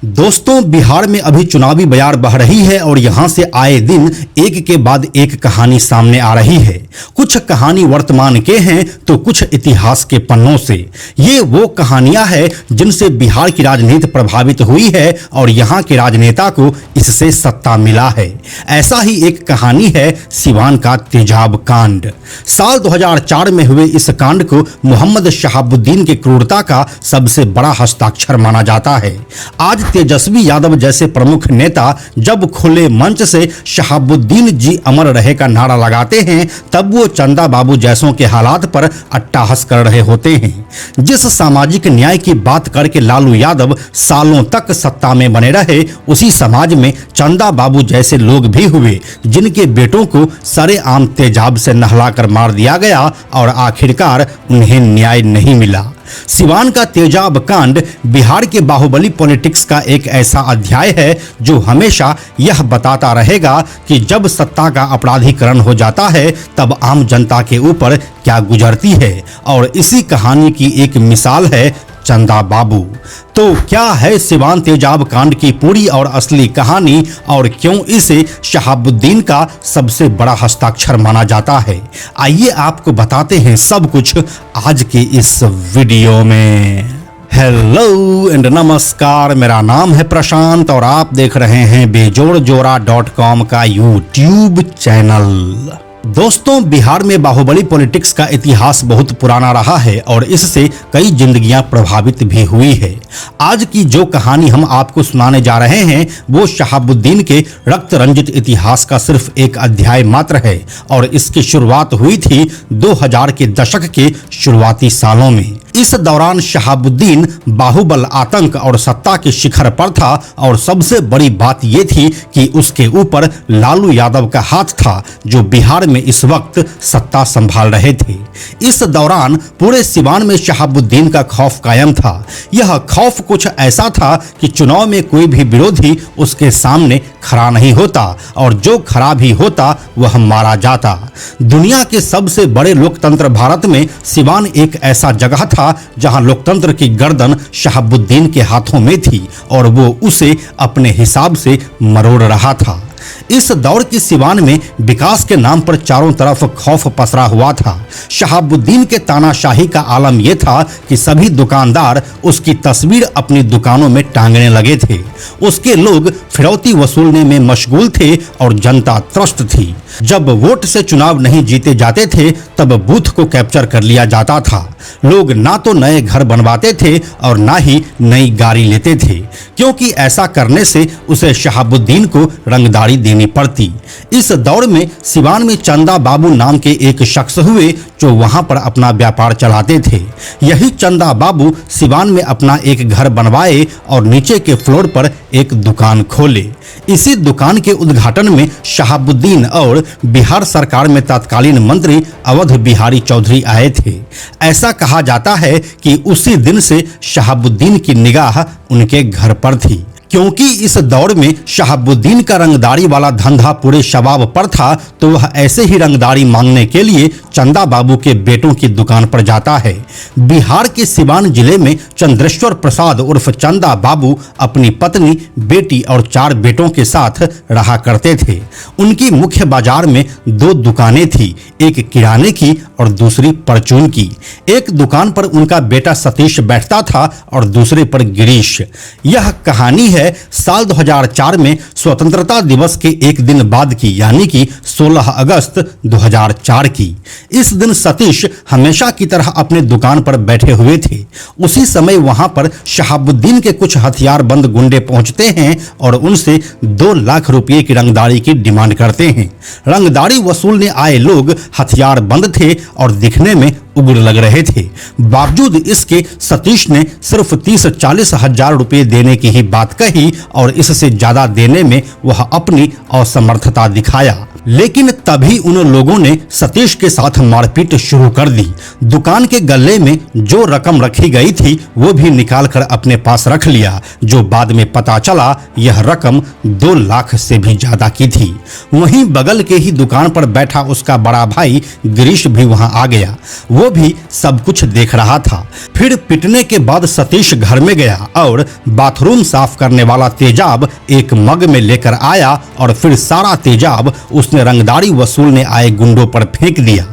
दोस्तों, बिहार में अभी चुनावी बयार बह रही है और यहां से आए दिन एक के बाद एक कहानी सामने आ रही है। कुछ कहानी वर्तमान के हैं तो कुछ इतिहास के पन्नों से। ये वो कहानियां हैं जिनसे बिहार की राजनीति प्रभावित हुई है और यहां के राजनेता को इससे सत्ता मिला है। ऐसा ही एक कहानी है सिवान का तेजाब कांड। साल 2004 में हुए इस कांड को मोहम्मद शहाबुद्दीन के क्रूरता का सबसे बड़ा हस्ताक्षर माना जाता है। आज तेजस्वी यादव जैसे प्रमुख नेता जब खुले मंच से शहाबुद्दीन जी अमर रहे का नारा लगाते हैं, तब वो चंदा बाबू जैसों के हालात पर अट्टहास कर रहे होते हैं। जिस सामाजिक न्याय की बात करके लालू यादव सालों तक सत्ता में बने रहे, उसी समाज में चंदा बाबू जैसे लोग भी हुए जिनके बेटों को सरेआम तेजाब से नहलाकर मार दिया गया और आखिरकार उन्हें न्याय नहीं मिला। सिवान का तेजाब कांड बिहार के बाहुबली पॉलिटिक्स का एक ऐसा अध्याय है जो हमेशा यह बताता रहेगा कि जब सत्ता का अपराधीकरण हो जाता है तब आम जनता के ऊपर क्या गुजरती है। और इसी कहानी की एक मिसाल है चंदा बाबू। तो क्या है सिवान तेजाब कांड की पूरी और असली कहानी और क्यों इसे शहाबुद्दीन का सबसे बड़ा हस्ताक्षर माना जाता है? आइए आपको बताते हैं सब कुछ आज के इस वीडियो में। हेलो एंड नमस्कार, मेरा नाम है प्रशांत और आप देख रहे हैं बेजोड़जोरा.com का यूट्यूब चैनल। दोस्तों, बिहार में बाहुबली पॉलिटिक्स का इतिहास बहुत पुराना रहा है और इससे कई जिंदगियां प्रभावित भी हुई है। आज की जो कहानी हम आपको सुनाने जा रहे हैं वो शहाबुद्दीन के रक्त रंजित इतिहास का सिर्फ एक अध्याय मात्र है और इसकी शुरुआत हुई थी 2000 के दशक के शुरुआती सालों में। इस दौरान शहाबुद्दीन बाहुबल, आतंक और सत्ता के शिखर पर था और सबसे बड़ी बात यह थी कि उसके ऊपर लालू यादव का हाथ था जो बिहार में इस वक्त सत्ता संभाल रहे थे। इस दौरान पूरे सिवान में शहाबुद्दीन का खौफ कायम था। यह खौफ कुछ ऐसा था कि चुनाव में कोई भी विरोधी उसके सामने खड़ा नहीं होता और जो खड़ा भी होता वह मारा जाता। दुनिया के सबसे बड़े लोकतंत्र भारत में सिवान एक ऐसा जगह था जहां लोकतंत्र की गर्दन शहाबुद्दीन के हाथों में थी और वो उसे अपने हिसाब से मरोड़ रहा था। इस दौर की सिवान में विकास के नाम पर चारों तरफ खौफ पसरा हुआ था। शहाबुद्दीन के तानाशाही का आलम यह था कि सभी दुकानदार उसकी तस्वीर अपनी दुकानों में टांगने लगे थे। उसके लोग फिरौती वसूलने में मशगूल थे और जनता त्रस्त थी। जब वोट से चुनाव नहीं जीते जाते थे तब बूथ को कैप्चर कर लिया जाता था। लोग ना तो नए घर बनवाते थे और ना ही नई गाड़ी लेते थे, क्योंकि ऐसा करने से उसे शहाबुद्दीन को रंगदारी देनी पड़ती। इस दौर में सिवान में चंदा बाबू नाम के एक शख्स हुए जो वहां पर अपना व्यापार चलाते थे। यही चंदा बाबू सिवान में अपना एक घर बनवाए और नीचे के फ्लोर पर एक दुकान खोले। इसी दुकान के उद्घाटन में शहाबुद्दीन और बिहार सरकार में तत्कालीन मंत्री अवध बिहारी चौधरी आए थे। ऐसा कहा जाता है कि उसी दिन से शहाबुद्दीन की निगाह उनके घर पर थी, क्योंकि इस दौर में शहाबुद्दीन का रंगदारी वाला धंधा पूरे शबाब पर था, तो वह ऐसे ही रंगदारी मांगने के लिए चंदा बाबू के बेटों की दुकान पर जाता है। बिहार के सिवान जिले में चंद्रेश्वर प्रसाद उर्फ चंदा बाबू अपनी पत्नी, बेटी और 4 बेटों के साथ रहा करते थे। उनकी मुख्य बाजार में 2 दुकानें थी, एक किराने की और दूसरी परचून की। एक दुकान पर उनका बेटा सतीश बैठता था और दूसरे पर गिरीश। यह कहानी है साल 2004 में स्वतंत्रता दिवस के एक दिन बाद की, यानी कि 16 अगस्त 2004 की। इस दिन सतीश हमेशा की तरह अपने दुकान पर बैठे हुए थे। उसी समय वहां पर शहाबुद्दीन के कुछ हथियारबंद गुंडे पहुंचते हैं और उनसे 2 लाख रुपए की रंगदारी की डिमांड करते हैं। रंगदारी वसूलने आए लोग हथियारबंद थे और दिखने में उग्र लग रहे थे। बावजूद इसके सतीश ने सिर्फ 30-40 हजार रुपए देने की ही बात कही और इससे ज्यादा देने में वह अपनी असमर्थता दिखाया। लेकिन तभी उन लोगों ने सतीश के साथ मारपीट शुरू कर दी। दुकान के गल्ले में जो रकम रखी गई थी वो भी निकाल कर अपने पास रख लिया, जो बाद में पता चला यह रकम 2 लाख से भी ज्यादा की थी। वहीं बगल के ही दुकान पर बैठा उसका बड़ा भाई गिरीश भी वहां आ गया, वो भी सब कुछ देख रहा था। फिर पिटने के बाद सतीश घर में गया और बाथरूम साफ करने वाला तेजाब एक मग में लेकर आया और फिर सारा तेजाब उसने रंगदारी वसूलने आए गुंडों पर फेंक दिया।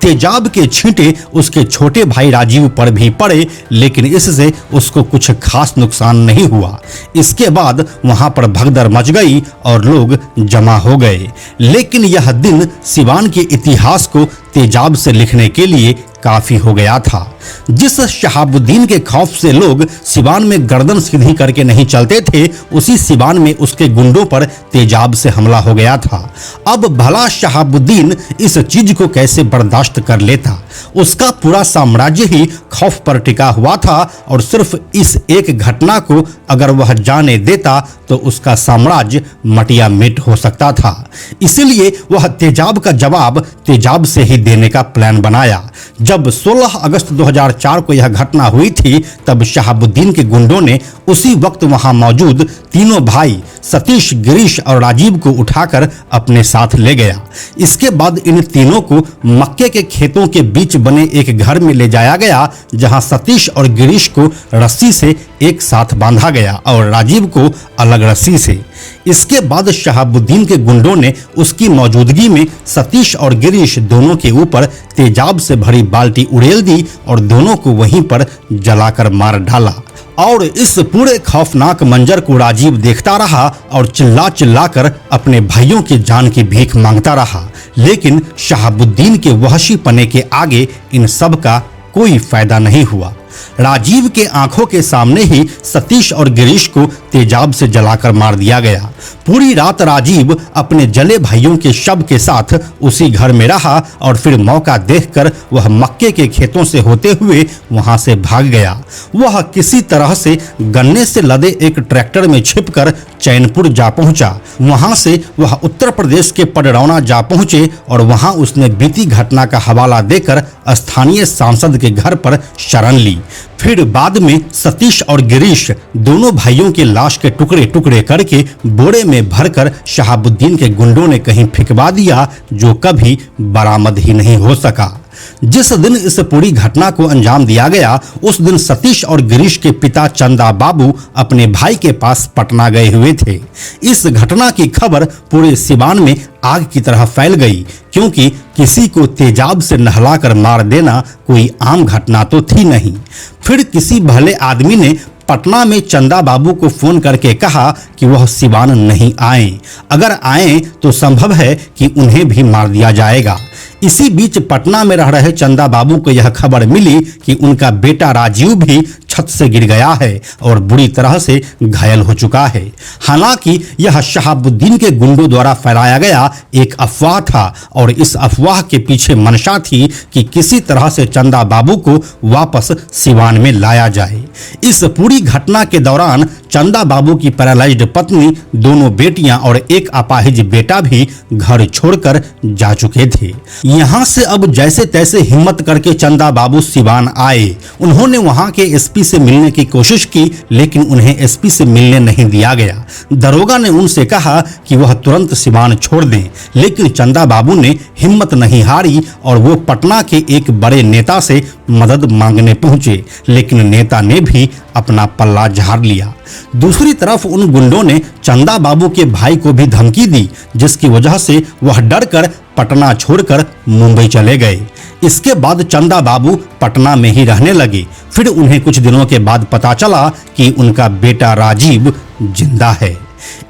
तेजाब के छींटे उसके छोटे भाई राजीव पर भी पड़े, लेकिन इससे उसको कुछ खास नुकसान नहीं हुआ। इसके बाद वहां पर भगदड़ मच गई और लोग जमा हो गए। लेकिन यह दिन सिवान के इतिहास को तेजाब से लिखने के लिए काफी हो गया था। जिस शहाबुद्दीन के खौफ से लोग सिवान में गर्दन सीधी करके नहीं चलते थे, उसी सिवान में उसके गुंडों पर तेजाब से हमला हो गया था। अब भला शहाबुद्दीन इस चीज को कैसे बर्दाश्त कर लेता? उसका पूरा साम्राज्य ही खौफ पर टिका हुआ था और सिर्फ इस एक घटना को अगर वह जाने देता तो उसका साम्राज्य मटिया मिट हो सकता था। इसीलिए वह तेजाब का जवाब तेजाब से ही देने का प्लान बनाया। जब 16 अगस्त 2004 को यह घटना हुई थी, तब शहाबुद्दीन के गुंडों ने उसी वक्त वहां मौजूद तीनों भाई सतीश, गिरीश और राजीव को उठाकर अपने साथ ले गया। इसके बाद इन तीनों को मक्के के खेतों के बीच बने एक घर में ले जाया गया, जहां सतीश और गिरीश को रस्सी से एक साथ बांधा गया और राजीव को अलग रस्सी से। इसके बाद शहाबुद्दीन के गुंडों ने उसकी मौजूदगी में सतीश और गिरीश दोनों के ऊपर तेजाब से भरी बाल्टी उड़ेल दी और दोनों को वहीं पर जलाकर मार डाला। और इस पूरे खौफनाक मंजर को राजीव देखता रहा और चिल्ला चिल्ला कर अपने भाइयों की जान की भीख मांगता रहा। लेकिन शहाबुद्दीन के वहशीपने के आगे इन सब का कोई फायदा नहीं हुआ। राजीव के आंखों के सामने ही सतीश और गिरीश को तेजाब से जलाकर मार दिया गया। पूरी रात राजीव अपने जले भाइयों के शव के साथ उसी घर में रहा और फिर मौका देखकर वह मक्के के खेतों से होते हुए वहां से भाग गया। वह किसी तरह से गन्ने से लदे एक ट्रैक्टर में छिपकर चैनपुर जा पहुंचा। वहां से वह उत्तर प्रदेश के पडरौना जा पहुंचे और वहां उसने बीती घटना का हवाला देकर स्थानीय सांसद के घर पर शरण ली। फिर बाद में सतीश और गिरीश दोनों भाइयों के लाश के टुकड़े टुकड़े करके बोरे में भरकर शहाबुद्दीन के गुंडों ने कहीं फेंकवा दिया, जो कभी बरामद ही नहीं हो सका। जिस दिन इस पूरी घटना को अंजाम दिया गया, उस दिन सतीश और गिरीश के पिता चंदा बाबू अपने भाई के पास पटना गए हुए थे। इस घटना की खबर पूरे सिवान में आग की तरह फैल गई, क्योंकि किसी को तेजाब से नहलाकर मार देना कोई आम घटना तो थी नहीं। फिर किसी भले आदमी ने पटना में चंदा बाबू को फोन करके कहा कि वह सिवान नहीं आए, अगर आए तो संभव है कि उन्हें भी मार दिया जाएगा। इसी बीच पटना में रह रहे चंदा बाबू को यह खबर मिली कि उनका बेटा राजीव भी छत से गिर गया है और बुरी तरह से घायल हो चुका है। हालांकि यह शहाबुद्दीन के गुंडों द्वारा फैलाया गया एक अफवाह था और इस अफवाह के पीछे मंशा थी कि किसी तरह से चंदा बाबू को वापस सिवान में लाया जाए। इस पूरी घटना के दौरान चंदा बाबू की पैरालाइज्ड पत्नी, दोनों बेटियां और एक अपाहिज बेटा भी घर छोड़कर जा चुके थे। यहाँ से अब जैसे तैसे हिम्मत करके चंदा बाबू सिवान आए। उन्होंने वहां के एसपी से मिलने की कोशिश की, लेकिन उन्हें एसपी से मिलने नहीं दिया गया। दरोगा ने उनसे कहा कि वह तुरंत सिवान छोड़ दें, लेकिन चंदा बाबू ने हिम्मत नहीं हारी और वो पटना के एक बड़े नेता से मदद मांगने पहुंचे, लेकिन नेता ने भी अपना पल्ला झाड़ लिया। दूसरी तरफ उन गुंडों ने चंदा बाबू के भाई को भी धमकी दी, जिसकी वजह से वह डरकर पटना छोड़कर मुंबई चले गए। इसके बाद चंदा बाबू पटना में ही रहने लगे। फिर उन्हें कुछ दिनों के बाद पता चला कि उनका बेटा राजीव जिंदा है।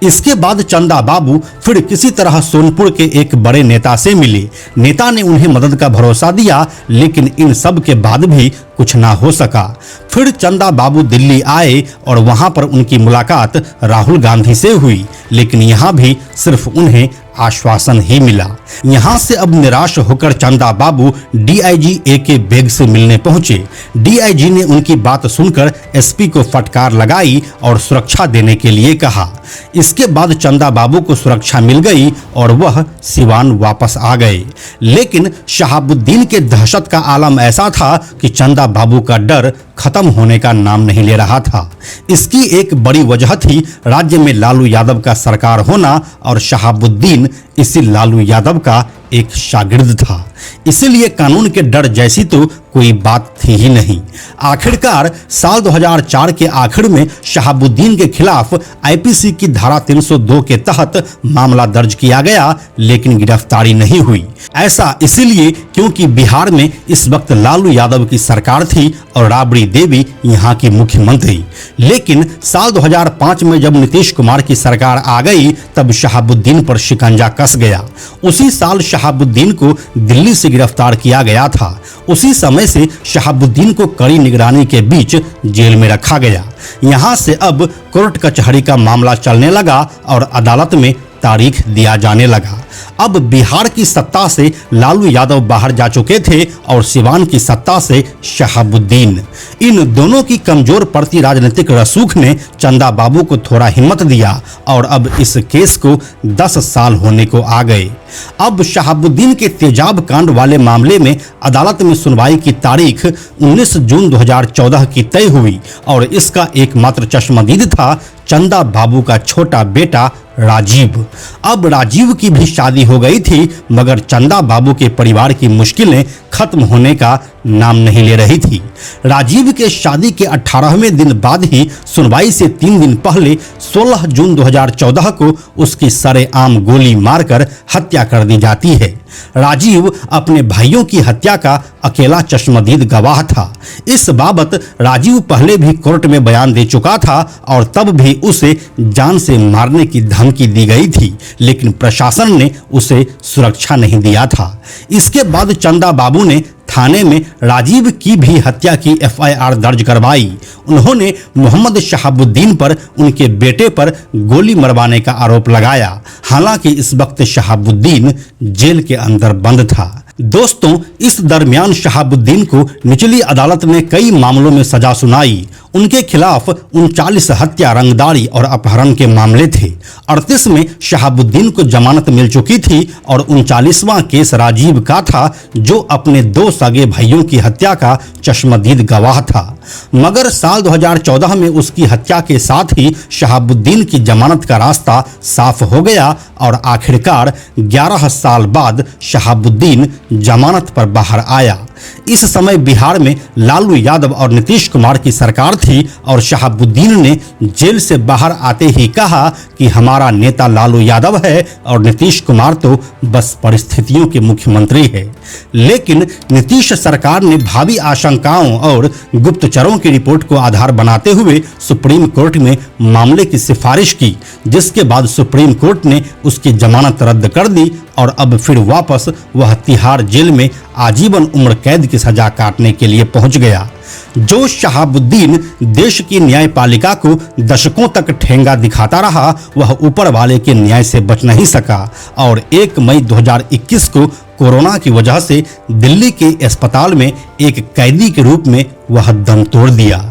इसके बाद चंदा बाबू फिर किसी तरह सोनपुर के एक बड़े नेता से मिले। नेता ने उन्हें मदद का भरोसा दिया, लेकिन इन सब के बाद भी कुछ ना हो सका। फिर चंदा बाबू दिल्ली आए और वहां पर उनकी मुलाकात राहुल गांधी से हुई, लेकिन यहां भी सिर्फ उन्हें आश्वासन ही मिला। यहां से अब निराश होकर चंदा बाबू डीआईजी ए.के. बेग से मिलने पहुंचे। डीआईजी ने उनकी बात सुनकर एसपी को फटकार लगाई और सुरक्षा देने के लिए कहा। इसके बाद चंदा बाबू को सुरक्षा मिल गई और वह सिवान वापस आ गए। लेकिन शहाबुद्दीन के दहशत का आलम ऐसा था कि चंदा बाबू का डर खत्म होने का नाम नहीं ले रहा था। इसकी एक बड़ी वजह थी राज्य में लालू यादव का सरकार होना और शहाबुद्दीन इसी लालू यादव का एक शागिर्द था। इसीलिए कानून के डर जैसी तो कोई बात थी ही नहीं। आखिरकार साल 2004 के आखिर में शहाबुद्दीन के खिलाफ आईपीसी की धारा 302 के तहत मामला दर्ज किया गया, लेकिन गिरफ्तारी नहीं हुई। ऐसा इसीलिए क्योंकि बिहार में इस वक्त लालू यादव की सरकार थी और राबड़ी देवी यहाँ की मुख्यमंत्री। लेकिन साल 2005 में जब नीतीश कुमार की सरकार आ गई, तब शहाबुद्दीन पर शिकंजा कस गया। उसी साल शहाबुद्दीन को दिल्ली से गिरफ्तार किया गया था। उसी समय से शहाबुद्दीन को कड़ी निगरानी के बीच जेल में रखा गया। यहाँ से अब कोर्ट कचहरी का मामला चलने लगा और अदालत में तारीख दिया जाने लगा। अब बिहार की सत्ता से लालू यादव बाहर जा चुके थे और सिवान की सत्ता से शहाबुद्दीन। इन दोनों की कमजोर पड़ती राजनीतिक रसूख ने चंदा बाबू को थोड़ा हिम्मत दिया और अब इस केस को 10 साल होने को आ गए। अब शहाबुद्दीन के तेजाब कांड वाले मामले में अदालत में सुनवाई की तारीख 19 जून 2014 की तय हुई और इसका एकमात्र चश्मदीद था चंदा बाबू का छोटा बेटा राजीव। अब राजीव की भी शादी हो गई थी, मगर चंदा बाबू के परिवार की मुश्किलें खत्म होने का नाम नहीं ले रही थी। राजीव के शादी के 18वें दिन बाद ही सुनवाई से 3 दिन पहले 16 जून 2014 को उसकी सरेआम गोली मारकर हत्या कर दी जाती है। राजीव अपने भाइयों की हत्या का अकेला चश्मदीद गवाह था। इस बाबत राजीव पहले भी कोर्ट में बयान दे चुका था और तब भी उसे जान से मारने की धमकी दी गई थी, लेकिन प्रशासन ने उसे सुरक्षा नहीं दिया था। इसके बाद चंदा बाबू ने थाने में राजीव की भी हत्या की एफआईआर दर्ज करवाई। उन्होंने मोहम्मद शहाबुद्दीन पर उनके बेटे पर गोली मरवाने का आरोप लगाया। हालांकि इस वक्त शहाबुद्दीन जेल के अंदर बंद था। दोस्तों, इस दरमियान शहाबुद्दीन को निचली अदालत ने कई मामलों में सजा सुनाई। उनके खिलाफ 39 हत्या, रंगदारी और अपहरण के मामले थे। 38 में शहाबुद्दीन को जमानत मिल चुकी थी और 39वां केस राजीव का था, जो अपने 2 सगे भाइयों की हत्या का चश्मदीद गवाह था। मगर साल 2014 में उसकी हत्या के साथ ही शहाबुद्दीन की जमानत का रास्ता साफ हो गया और आखिरकार 11 साल बाद शहाबुद्दीन जमानत पर बाहर आया। इस समय बिहार में लालू यादव और नीतीश कुमार की सरकार थी और शहाबुद्दीन ने जेल से बाहर आते ही कहा कि हमारा नेता लालू यादव है और नीतीश कुमार तो बस परिस्थितियों के मुख्यमंत्री है। लेकिन नीतीश सरकार ने भावी आशंकाओं और गुप्तचरों की रिपोर्ट को आधार बनाते हुए सुप्रीम कोर्ट में मामले की सिफारिश की, जिसके बाद सुप्रीम कोर्ट ने उसकी जमानत रद्द कर दी और अब फिर वापस वह तिहाड़ जेल में आजीवन उम्र कैद की सजा काटने के लिए पहुंच गया। जो शहाबुद्दीन देश की न्यायपालिका को दशकों तक ठेंगा दिखाता रहा, वह ऊपर वाले के न्याय से बच नहीं सका और 1 मई 2021 को कोरोना की वजह से दिल्ली के अस्पताल में एक कैदी के रूप में वह दम तोड़ दिया।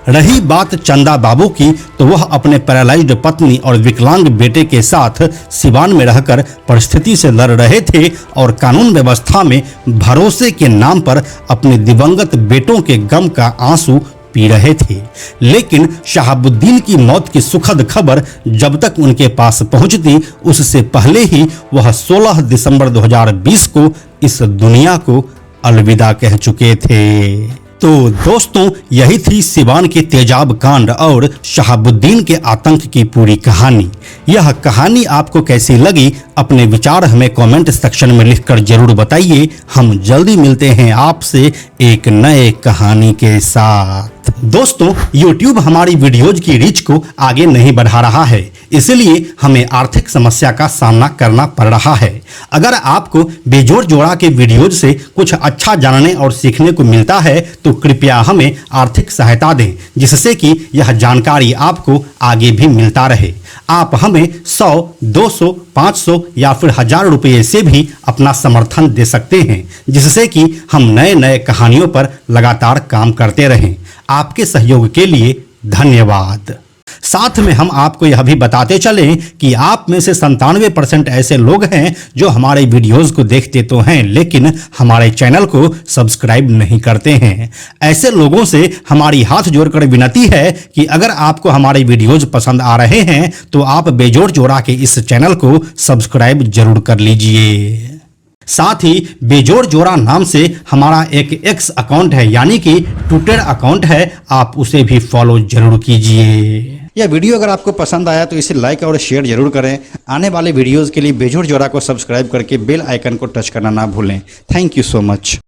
रही बात चंदा बाबू की, तो वह अपने पैरालाइज्ड पत्नी और विकलांग बेटे के साथ सिवान में रहकर परिस्थिति से लड़ रहे थे और कानून व्यवस्था में भरोसे के नाम पर अपने दिवंगत बेटों के गम का आंसू पी रहे थे। लेकिन शहाबुद्दीन की मौत की सुखद खबर जब तक उनके पास पहुंचती, उससे पहले ही वह 16 दिसंबर 2020 को इस दुनिया को अलविदा कह चुके थे। तो दोस्तों, यही थी सिवान के तेजाब कांड और शहाबुद्दीन के आतंक की पूरी कहानी। यह कहानी आपको कैसी लगी अपने विचार हमें कमेंट सेक्शन में लिखकर जरूर बताइए। हम जल्दी मिलते हैं आपसे एक नए कहानी के साथ। दोस्तों, YouTube हमारी वीडियोज की रीच को आगे नहीं बढ़ा रहा है, इसलिए हमें आर्थिक समस्या का सामना करना पड़ रहा है। अगर आपको बेजोड़ जोड़ा के वीडियोज से कुछ अच्छा जानने और सीखने को मिलता है तो कृपया हमें आर्थिक सहायता दें, जिससे कि यह जानकारी आपको आगे भी मिलता रहे। आप हमें 100, 200, 500 या फिर 1000 रुपये से भी अपना समर्थन दे सकते हैं, जिससे कि हम नए नए कहानियों पर लगातार काम करते रहें। आपके सहयोग के लिए धन्यवाद। साथ में हम आपको यह भी बताते चलें कि आप में से 97% ऐसे लोग हैं जो हमारे वीडियोस को देखते तो हैं, लेकिन हमारे चैनल को सब्सक्राइब नहीं करते हैं। ऐसे लोगों से हमारी हाथ जोड़कर विनती है कि अगर आपको हमारे वीडियोस पसंद आ रहे हैं तो आप बेजोड़ जोड़ा के इस चैनल को सब्सक्राइब जरूर कर लीजिए। साथ ही बेजोड़ जोड़ा नाम से हमारा एक एक्स अकाउंट है, यानी कि ट्विटर अकाउंट है, आप उसे भी फॉलो जरूर कीजिए। यह वीडियो अगर आपको पसंद आया तो इसे लाइक और शेयर जरूर करें। आने वाले वीडियोस के लिए बेजोड़ जोड़ा को सब्सक्राइब करके बेल आइकन को टच करना ना भूलें। Thank you so much.